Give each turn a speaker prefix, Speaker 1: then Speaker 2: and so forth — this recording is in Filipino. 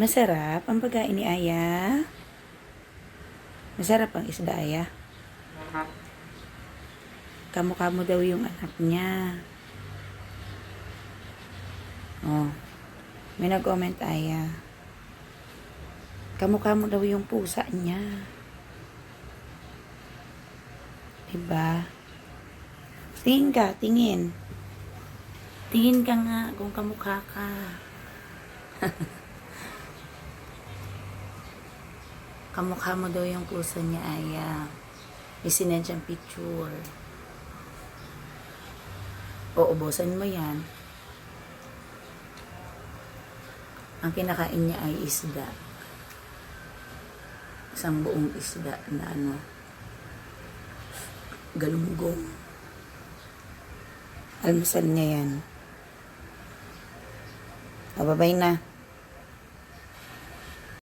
Speaker 1: Masarap ang pagkain ni Aya. Masarap ang isda, Aya. Kamukha mo daw yung anak niya. Oh, may nag-comment, Aya. Kamukha mo daw yung pusa niya. Diba? Tingin ka, tingin. Tingin ka nga kung kamukha ka. Kamukha mo daw yung pusa niya, Aya. May sinadyang picture. Uubusan mo yan. Ang kinakain niya ay isda. Isang buong isda na galunggong. Almusal niya yan. O, babay na.